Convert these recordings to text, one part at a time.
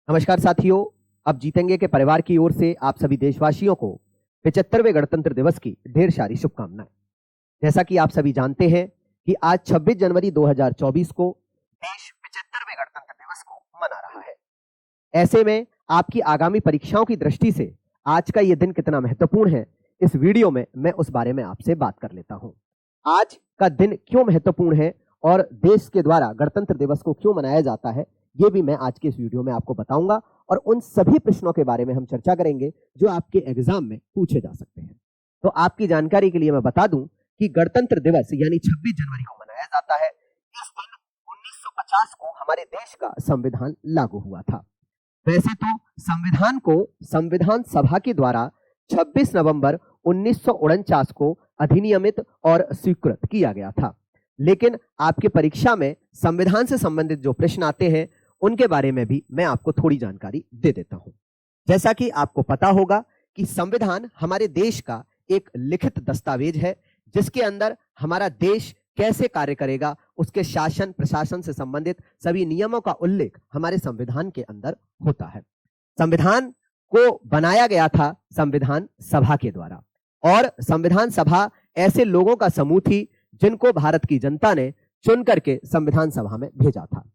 नमस्कार साथियों, अब जीतेंगे के परिवार की ओर से आप सभी देशवासियों को 75वें गणतंत्र दिवस की ढेर सारी शुभकामनाएं। जैसा कि आप सभी जानते हैं कि आज 26 जनवरी 2024 को देश 75वें गणतंत्र दिवस को मना रहा है। ऐसे में आपकी आगामी परीक्षाओं की दृष्टि से आज का यह दिन कितना महत्वपूर्ण है, इस वीडियो में मैं उस बारे में आपसे बात कर लेता हूं। आज का दिन क्यों महत्वपूर्ण है और देश के द्वारा गणतंत्र दिवस को क्यों मनाया जाता है, ये भी मैं आज के इस वीडियो में आपको बताऊंगा और उन सभी प्रश्नों के बारे में हम चर्चा करेंगे जो आपके एग्जाम में पूछे जा सकते हैं। तो आपकी जानकारी के लिए मैं बता दूं कि गणतंत्र दिवस यानी 26 जनवरी को मनाया जाता है। इस दिन 1950 को हमारे देश का संविधान लागू हुआ था। वैसे तो संविधान को संविधान सभा के द्वारा 26 नवंबर 1949 को अधिनियमित और स्वीकृत किया गया था, लेकिन आपके परीक्षा में संविधान से संबंधित जो प्रश्न आते हैं उनके बारे में भी मैं आपको थोड़ी जानकारी दे देता हूं। जैसा कि आपको पता होगा कि संविधान हमारे देश का एक लिखित दस्तावेज है, जिसके अंदर हमारा देश कैसे कार्य करेगा, उसके शासन प्रशासन से संबंधित सभी नियमों का उल्लेख हमारे संविधान के अंदर होता है। संविधान को बनाया गया था संविधान सभा के द्वारा, और संविधान सभा ऐसे लोगों का समूह थी जिनको भारत की जनता ने चुन करके संविधान सभा में भेजा था।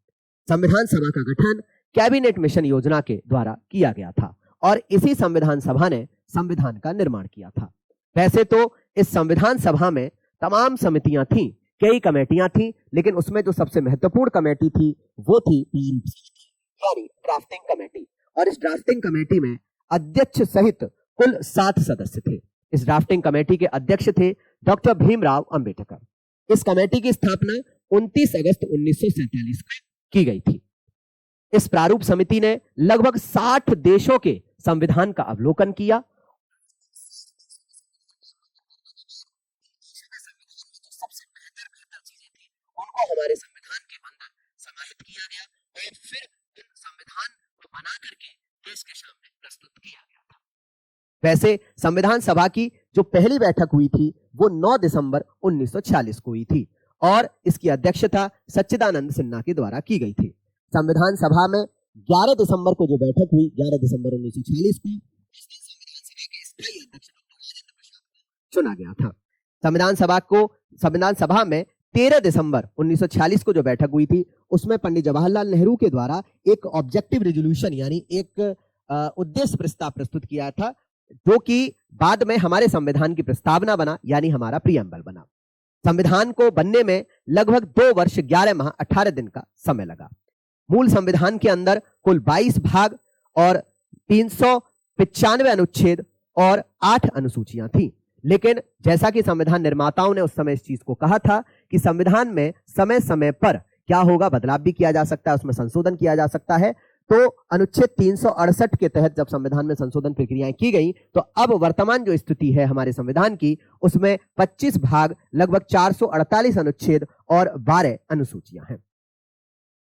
संविधान सभा का गठन कैबिनेट मिशन योजना के द्वारा किया गया था और इसी संविधान सभा ने संविधान का निर्माण किया था। वैसे तो इस संविधान सभा में तमाम समितियां थीं, कई कमेटियां थीं, लेकिन उसमें जो सबसे महत्वपूर्ण कमेटी थी वो थी यानी ड्राफ्टिंग कमेटी, और इस ड्राफ्टिंग कमेटी में अध्यक्ष सहित कुल 7 सदस्य थे। इस ड्राफ्टिंग कमेटी के अध्यक्ष थे डॉक्टर भीमराव अंबेडकर। इस कमेटी की स्थापना 29 अगस्त 1947 को की गई थी। इस प्रारूप समिति ने लगभग 60 देशों के संविधान का अवलोकन किया। सबसे बेहतर चीजें थी उनको हमारे संविधान के अंदर समाहित किया गया और फिर इन संविधान को बना करके देश के सामने प्रस्तुत किया गया था। वैसे संविधान सभा की जो पहली बैठक हुई थी वो 9 दिसंबर 1946 को हुई थी और इसकी अध्यक्षता सच्चिदानंद सिन्हा के द्वारा की गई थी। संविधान सभा में 11 दिसंबर को जो बैठक हुई, 11 दिसंबर 1946 को, संविधान सभा के स्थायी अध्यक्ष चुना गया था। संविधान सभा में 13 दिसंबर 1946 को जो बैठक हुई थी उसमें पंडित जवाहरलाल नेहरू के द्वारा एक ऑब्जेक्टिव रेजोल्यूशन यानी एक उद्देश्य प्रस्ताव प्रस्तुत किया था, जो कि बाद में हमारे संविधान की प्रस्तावना बना यानी हमारा प्रीएम्बल बना। संविधान को बनने में लगभग 2 वर्ष 11 माह 18 दिन का समय लगा। मूल संविधान के अंदर कुल 22 भाग और 395 अनुच्छेद और 8 अनुसूचियां थी, लेकिन जैसा कि संविधान निर्माताओं ने उस समय इस चीज को कहा था कि संविधान में समय समय पर क्या होगा, बदलाव भी किया जा सकता है, उसमें संशोधन किया जा सकता है। तो अनुच्छेद 368 के तहत जब संविधान में संशोधन प्रक्रियाएं की गई तो अब वर्तमान जो स्थिति है हमारे संविधान की, उसमें 25 भाग, लगभग 448 अनुच्छेद और 12 अनुसूचियां हैं।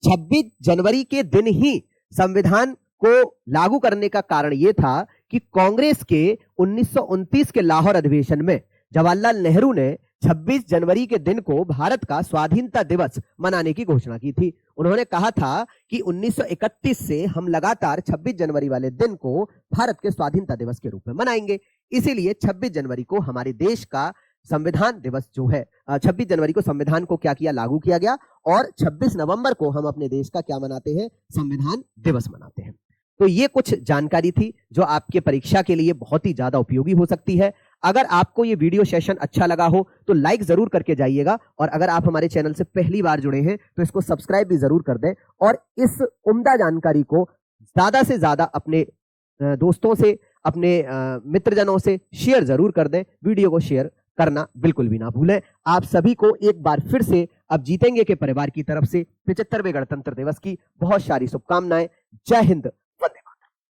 26 जनवरी के दिन ही संविधान को लागू करने का कारण यह था कि कांग्रेस के 1929 के लाहौर अधिवेशन में जवाहरलाल नेहरू ने 26 जनवरी के दिन को भारत का स्वाधीनता दिवस मनाने की घोषणा की थी। उन्होंने कहा था कि 1931 से हम लगातार 26 जनवरी वाले दिन को भारत के स्वाधीनता दिवस के रूप में मनाएंगे। इसीलिए 26 जनवरी को हमारे देश का संविधान दिवस जो है, 26 जनवरी को संविधान को क्या किया, लागू किया गया, और 26 नवंबर को हम अपने देश का क्या मनाते हैं, संविधान दिवस मनाते हैं। तो ये कुछ जानकारी थी जो आपके परीक्षा के लिए बहुत ही ज्यादा उपयोगी हो सकती है। अगर आपको ये वीडियो सेशन अच्छा लगा हो तो लाइक जरूर करके जाइएगा, और अगर आप हमारे चैनल से पहली बार जुड़े हैं तो इसको सब्सक्राइब भी जरूर कर दें, और इस उम्दा जानकारी को ज्यादा से ज्यादा अपने दोस्तों से, अपने मित्रजनों से शेयर जरूर कर दें। वीडियो को शेयर करना बिल्कुल भी ना भूलें। आप सभी को एक बार फिर से अब जीतेंगे के परिवार की तरफ से 75वें गणतंत्र दिवस की बहुत सारी शुभकामनाएं। जय हिंद,